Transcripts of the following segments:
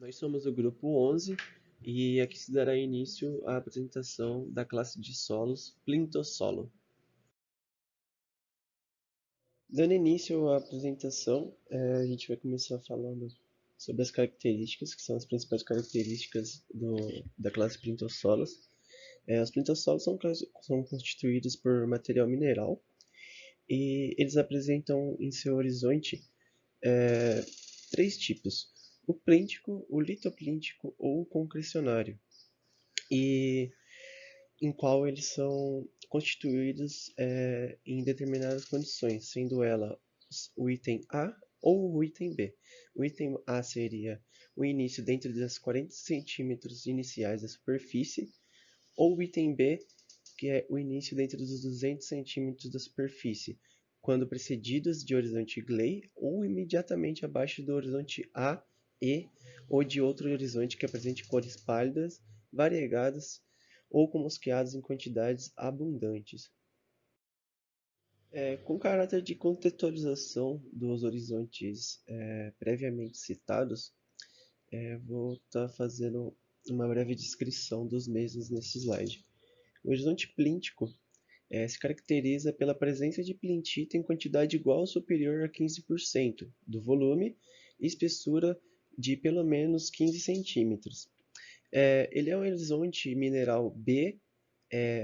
Nós somos o grupo 11 e aqui se dará início à apresentação da classe de solos Plintossolo. Dando início à apresentação, a gente vai começar falando sobre as características, que são as principais características da classe Plintossolos. Os plintossolos são constituídos por material mineral e eles apresentam em seu horizonte três tipos: o plíntico, o litoplíntico ou o concrecionário, e em qual eles são constituídos em determinadas condições, sendo ela o item A ou o item B. O item A seria o início dentro das 40 centímetros iniciais da superfície, ou o item B, que é o início dentro dos 200 centímetros da superfície, quando precedidos de horizonte Gley ou imediatamente abaixo do horizonte A, E ou de outro horizonte que apresente cores pálidas, variegadas ou com mosqueados em quantidades abundantes. Com caráter de contextualização dos horizontes previamente citados, vou estar fazendo uma breve descrição dos mesmos nesse slide. O horizonte plíntico se caracteriza pela presença de plintita em quantidade igual ou superior a 15% do volume e espessura de pelo menos 15 centímetros. Ele é um horizonte mineral B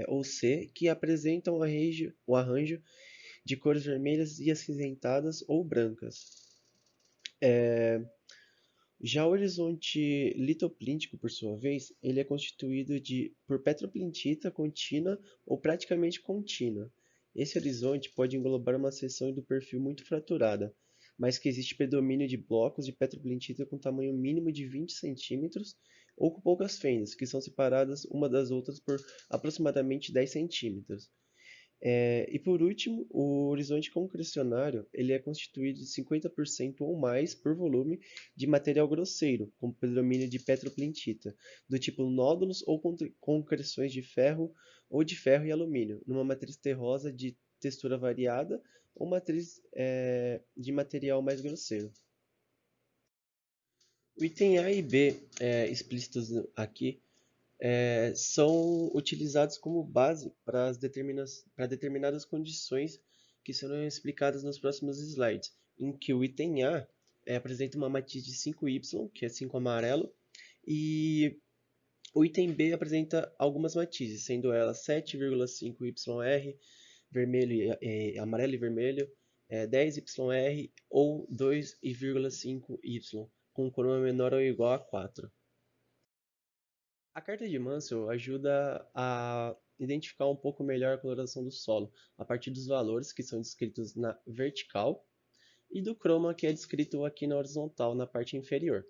ou C que apresenta o arranjo de cores vermelhas e acinzentadas ou brancas. Já o horizonte litoplíntico, por sua vez, ele é constituído por petroplintita contínua ou praticamente contínua. Esse horizonte pode englobar uma seção do perfil muito fraturada, mas que existe predomínio de blocos de petroplintita com tamanho mínimo de 20 centímetros ou com poucas fendas, que são separadas uma das outras por aproximadamente 10 centímetros. E por último, o horizonte concrecionário ele é constituído de 50% ou mais por volume de material grosseiro, com predomínio de petroplintita, do tipo nódulos ou concreções de ferro ou de ferro e alumínio, numa matriz terrosa de textura variada ou matriz de material mais grosseiro. O item A e B explícitos aqui são utilizados como base para determinadas condições que serão explicadas nos próximos slides, em que o item A apresenta uma matiz de 5Y, que é 5 amarelo, e o item B apresenta algumas matizes, sendo ela 7,5YR, vermelho amarelo e vermelho, 10YR ou 2,5Y, com coroa menor ou igual a 4. A carta de Mansell ajuda a identificar um pouco melhor a coloração do solo, a partir dos valores que são descritos na vertical e do croma que é descrito aqui na horizontal, na parte inferior.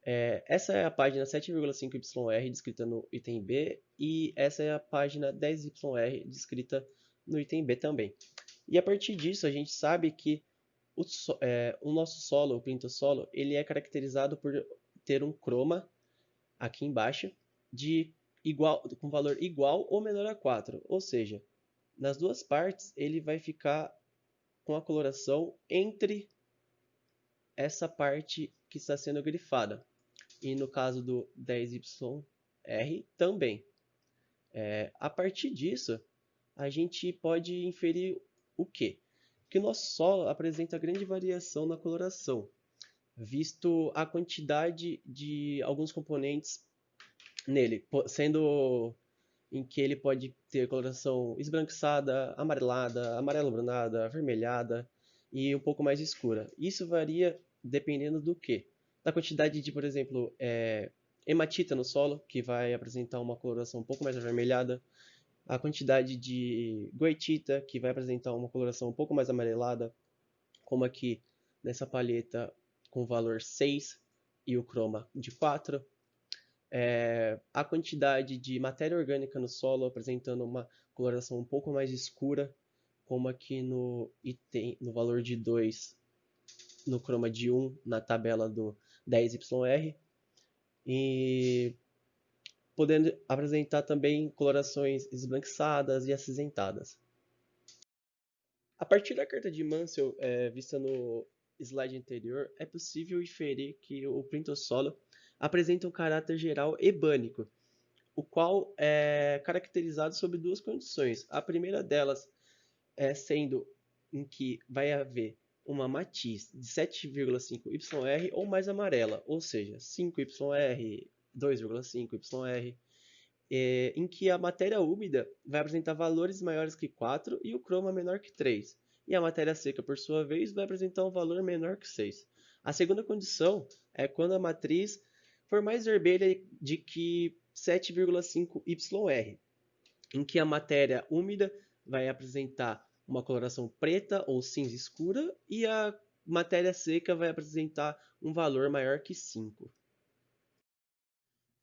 Essa é a página 7,5YR descrita no item B e essa é a página 10YR descrita no item B também. E a partir disso a gente sabe que o nosso solo, o plintossolo, ele é caracterizado por ter um croma aqui embaixo com valor igual ou menor a 4, ou seja, nas duas partes ele vai ficar com a coloração entre essa parte que está sendo grifada, e no caso do 10YR também. A partir disso, a gente pode inferir o quê? Que o nosso solo apresenta grande variação na coloração, visto a quantidade de alguns componentes nele, sendo em que ele pode ter coloração esbranquiçada, amarelada, amarelo-brunada, avermelhada e um pouco mais escura. Isso varia dependendo do quê? Da quantidade de, por exemplo, hematita no solo, que vai apresentar uma coloração um pouco mais avermelhada, a quantidade de goetita, que vai apresentar uma coloração um pouco mais amarelada, como aqui nessa palheta com o valor 6 e o croma de 4. A quantidade de matéria orgânica no solo apresentando uma coloração um pouco mais escura, como aqui no valor de 2, no croma de 1, na tabela do 10YR, e podendo apresentar também colorações esbranquiçadas e acinzentadas. A partir da carta de Mansell, vista no slide anterior, é possível inferir que o plintossolo apresentam um caráter geral ebânico, o qual é caracterizado sob duas condições. A primeira delas é sendo em que vai haver uma matiz de 7,5YR ou mais amarela, ou seja, 5YR, 2,5YR, em que a matéria úmida vai apresentar valores maiores que 4 e o croma menor que 3. E a matéria seca, por sua vez, vai apresentar um valor menor que 6. A segunda condição é quando a matriz for mais vermelha de que 7,5YR, em que a matéria úmida vai apresentar uma coloração preta ou cinza escura e a matéria seca vai apresentar um valor maior que 5.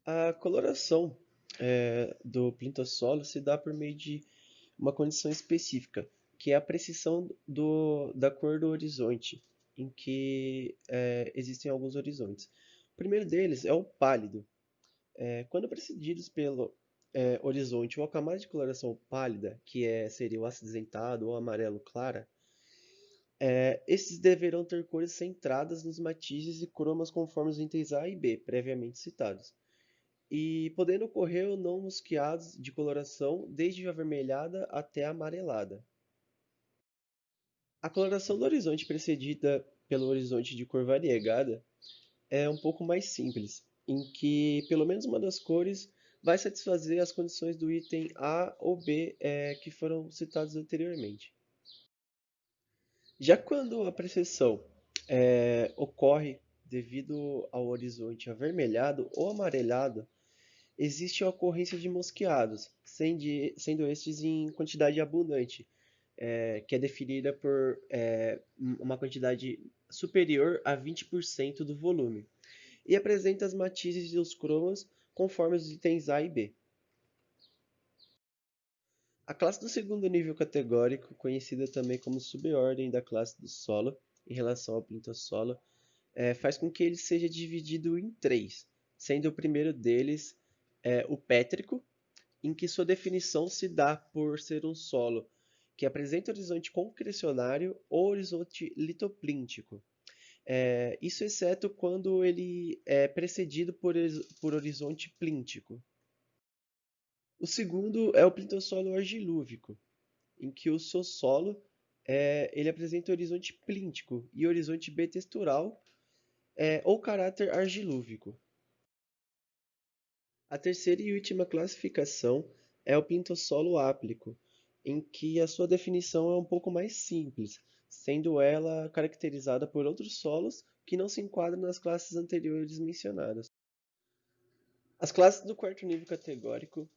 A coloração do plintossolo se dá por meio de uma condição específica, que é a precisão da cor do horizonte, em que existem alguns horizontes. O primeiro deles é o pálido. Quando precedidos pelo horizonte ou a camada de coloração pálida, que seria o acinzentado ou amarelo clara, esses deverão ter cores centradas nos matizes e cromas conforme os itens A e B, previamente citados, e podendo ocorrer ou não mosqueados de coloração desde avermelhada até amarelada. A coloração do horizonte precedida pelo horizonte de cor variegada é um pouco mais simples, em que pelo menos uma das cores vai satisfazer as condições do item A ou B que foram citados anteriormente. Já quando a precessão ocorre devido ao horizonte avermelhado ou amarelado, existe a ocorrência de mosqueados, sendo estes em quantidade abundante, que é definida por uma quantidade superior a 20% do volume, e apresenta as matizes e os cromas conforme os itens A e B. A classe do segundo nível categórico, conhecida também como subordem da classe do solo em relação ao plintossolo, faz com que ele seja dividido em três, sendo o primeiro deles o pétrico, em que sua definição se dá por ser um solo que apresenta horizonte concrecionário ou horizonte litoplíntico. Isso exceto quando ele é precedido por horizonte plíntico. O segundo é o plintossolo argilúvico, em que o seu solo ele apresenta horizonte plíntico e horizonte bitextural ou caráter argilúvico. A terceira e última classificação é o plintossolo áplico, em que a sua definição é um pouco mais simples, sendo ela caracterizada por outros solos que não se enquadram nas classes anteriores mencionadas. As classes do quarto nível categórico,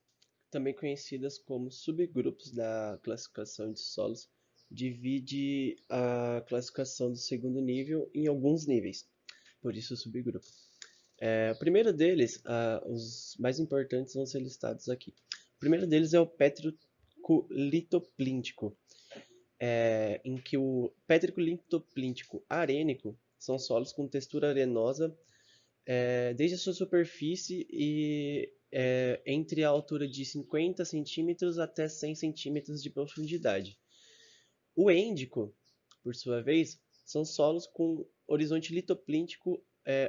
também conhecidas como subgrupos da classificação de solos, divide a classificação do segundo nível em alguns níveis, por isso subgrupo. O primeiro deles, os mais importantes vão ser listados aqui. O primeiro deles é o pétrico litoplíntico, em que o pétrico litoplíntico arênico são solos com textura arenosa desde a sua superfície e entre a altura de 50 centímetros até 100 centímetros de profundidade. O êndico, por sua vez, são solos com horizonte litoplíntico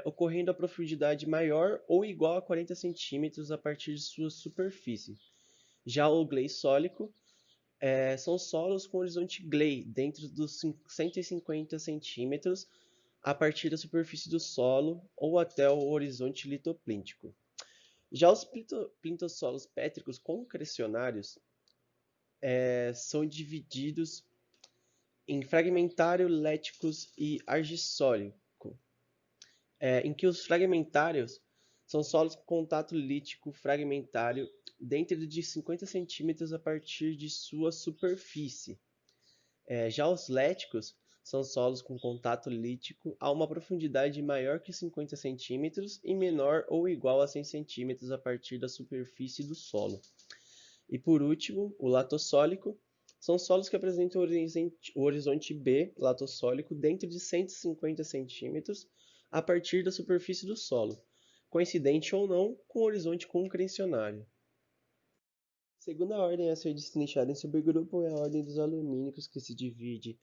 ocorrendo a profundidade maior ou igual a 40 centímetros a partir de sua superfície. Já o gleissólico são solos com horizonte gley dentro dos 150 centímetros a partir da superfície do solo ou até o horizonte litoplíntico. Já os plintossolos pétricos concrecionários são divididos em fragmentário, léticos e argissólico, em que os fragmentários são solos com contato lítico fragmentário dentro de 50 centímetros a partir de sua superfície. Já os léticos são solos com contato lítico a uma profundidade maior que 50 centímetros e menor ou igual a 100 centímetros a partir da superfície do solo. E por último, o latossólico são solos que apresentam o horizonte B latossólico dentro de 150 centímetros a partir da superfície do solo, coincidente ou não com o horizonte concrecionário. A segunda ordem a ser destrinchada em subgrupo é a ordem dos alumínicos, que se divide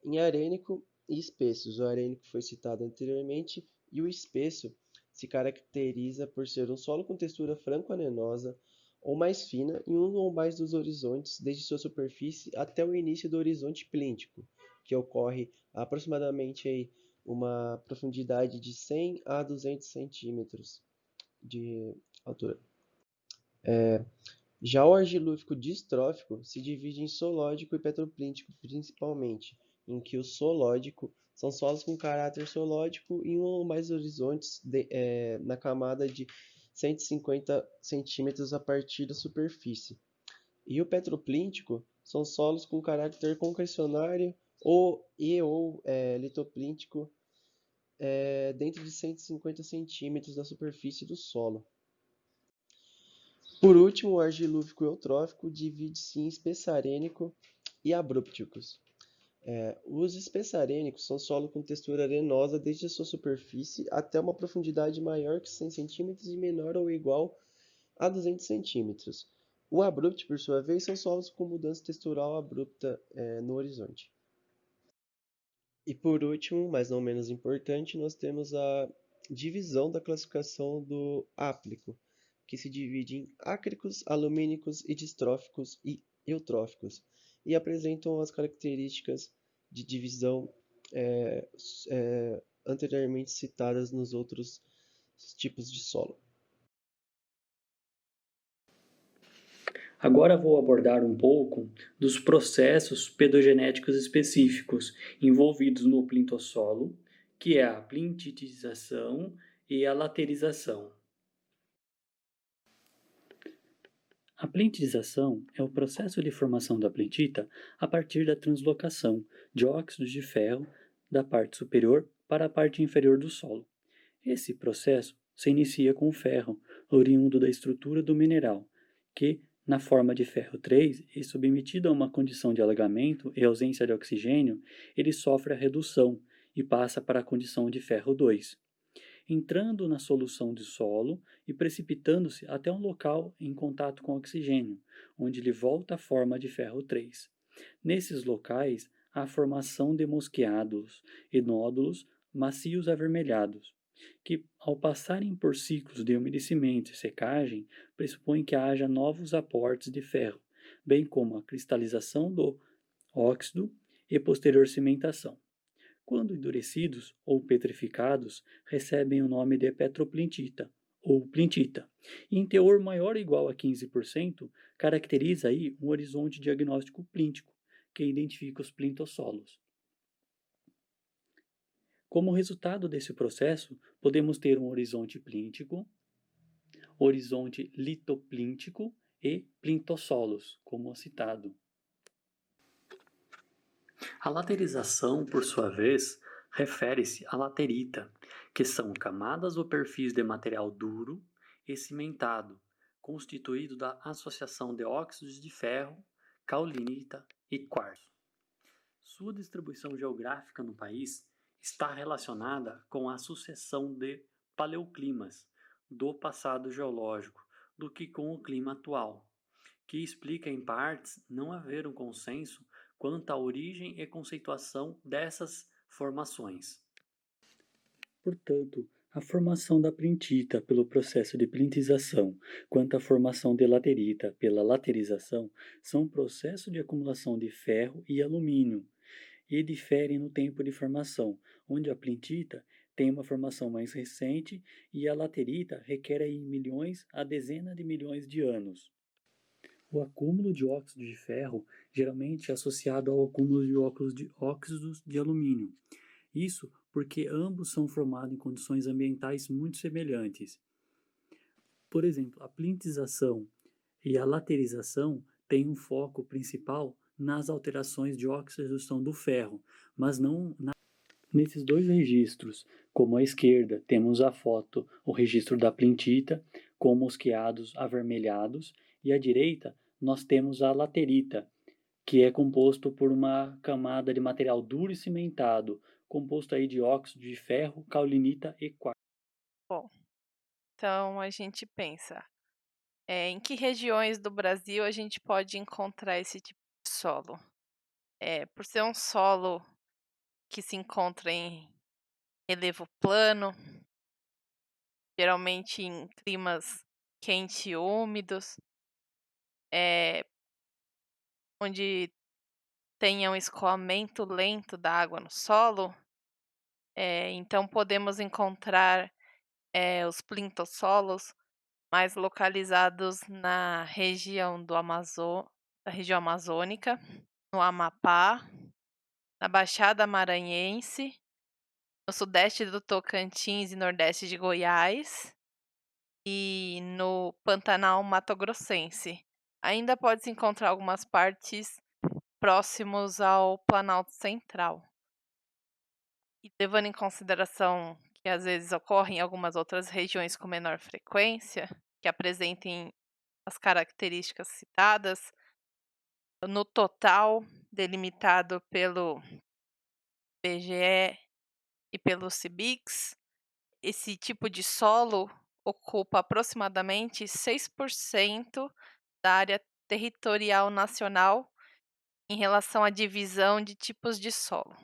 em arênico e espessos. O arênico foi citado anteriormente e o espesso se caracteriza por ser um solo com textura franco-arenosa ou mais fina em um ou mais dos horizontes, desde sua superfície até o início do horizonte plíntico, que ocorre a aproximadamente aí, uma profundidade de 100 a 200 centímetros de altura. Já o argilúfico distrófico se divide em solódico e petroplíntico principalmente, em que o solódico são solos com caráter solódico em um ou mais horizontes na camada de 150 centímetros a partir da superfície. E o petroplíntico são solos com caráter concrecionário ou litoplíntico dentro de 150 centímetros da superfície do solo. Por último, o argilúfico eutrófico divide-se em espessarênico e abrupticos. Os espessarênicos são solo com textura arenosa desde a sua superfície até uma profundidade maior que 100 centímetros e menor ou igual a 200 centímetros. O abrupto, por sua vez, são solos com mudança textural abrupta no horizonte. E por último, mas não menos importante, nós temos a divisão da classificação do áplico, que se divide em ácricos, alumínicos e distróficos e eutróficos, e apresentam as características de divisão anteriormente citadas nos outros tipos de solo. Agora vou abordar um pouco dos processos pedogenéticos específicos envolvidos no plintossolo, que é a plintitização e a laterização. A plintitização é o processo de formação da plintita a partir da translocação de óxidos de ferro da parte superior para a parte inferior do solo. Esse processo se inicia com o ferro, oriundo da estrutura do mineral, que, na forma de ferro 3 e submetido a uma condição de alagamento e ausência de oxigênio, ele sofre a redução e passa para a condição de ferro 2, entrando na solução de solo e precipitando-se até um local em contato com oxigênio, onde ele volta à forma de ferro 3. Nesses locais, há a formação de mosqueados e nódulos macios avermelhados, que, ao passarem por ciclos de umedecimento e secagem, pressupõem que haja novos aportes de ferro, bem como a cristalização do óxido e posterior cimentação. Quando endurecidos ou petrificados, recebem o nome de petroplintita ou plintita, e em teor maior ou igual a 15%, caracteriza aí um horizonte diagnóstico plíntico, que identifica os plintossolos. Como resultado desse processo, podemos ter um horizonte plíntico, horizonte litoplíntico e plintossolos, como citado. A laterização, por sua vez, refere-se à laterita, que são camadas ou perfis de material duro e cimentado, constituído da associação de óxidos de ferro, caulinita e quartzo. Sua distribuição geográfica no país está relacionada com a sucessão de paleoclimas do passado geológico do que com o clima atual, que explica em partes não haver um consenso quanto à origem e conceituação dessas formações. Portanto, a formação da plintita pelo processo de plintização, quanto à formação de laterita pela laterização, são processos de acumulação de ferro e alumínio, e diferem no tempo de formação, onde a plintita tem uma formação mais recente e a laterita requer aí milhões a dezenas de milhões de anos. O acúmulo de óxido de ferro geralmente é associado ao acúmulo de óxidos de alumínio. Isso porque ambos são formados em condições ambientais muito semelhantes. Por exemplo, a plintização e a laterização têm um foco principal nas alterações de oxidação do ferro, mas não nesses dois registros. Como à esquerda temos a foto, o registro da plintita com mosqueados avermelhados, e à direita nós temos a laterita, que é composto por uma camada de material duro e cimentado, composto aí de óxido de ferro, caulinita e quartzo. Bom, então a gente pensa, em que regiões do Brasil a gente pode encontrar esse tipo de solo? Por ser um solo que se encontra em relevo plano, geralmente em climas quentes e úmidos, eh, onde tenha um escoamento lento da água no solo. Então podemos encontrar, os plintossolos mais localizados na região da região amazônica, no Amapá, na Baixada Maranhense, no sudeste do Tocantins e nordeste de Goiás e no Pantanal Mato-Grossense. Ainda pode-se encontrar algumas partes próximos ao Planalto Central. E levando em consideração que às vezes ocorrem em algumas outras regiões com menor frequência, que apresentem as características citadas, no total delimitado pelo IBGE e pelo CIBIX, esse tipo de solo ocupa aproximadamente 6% da área territorial nacional em relação à divisão de tipos de solo.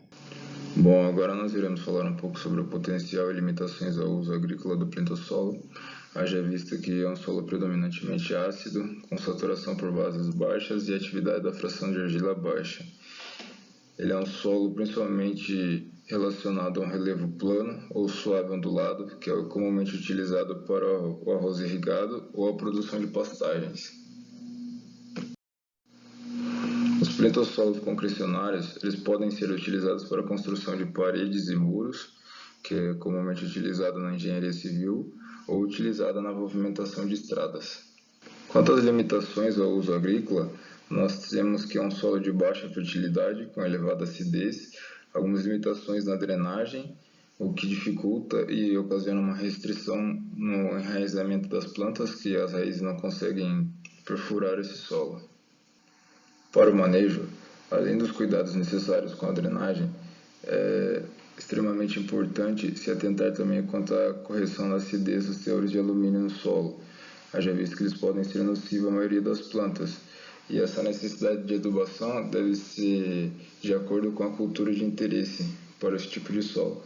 Bom, agora nós iremos falar um pouco sobre o potencial e limitações ao uso agrícola do plintossolo. Haja vista que é um solo predominantemente ácido, com saturação por bases baixas e atividade da fração de argila baixa. Ele é um solo principalmente relacionado a um relevo plano ou suave ondulado, que é comumente utilizado para o arroz irrigado ou a produção de pastagens. Os plintossolos concrecionários, eles podem ser utilizados para a construção de paredes e muros, que é comumente utilizado na engenharia civil ou utilizada na pavimentação de estradas. Quanto às limitações ao uso agrícola, nós temos que é um solo de baixa fertilidade, com elevada acidez, algumas limitações na drenagem, o que dificulta e ocasiona uma restrição no enraizamento das plantas, que as raízes não conseguem perfurar esse solo. Para o manejo, além dos cuidados necessários com a drenagem, é extremamente importante se atentar também quanto à correção da acidez dos teores de alumínio no solo, haja visto que eles podem ser nocivos à maioria das plantas, e essa necessidade de adubação deve ser de acordo com a cultura de interesse para esse tipo de solo.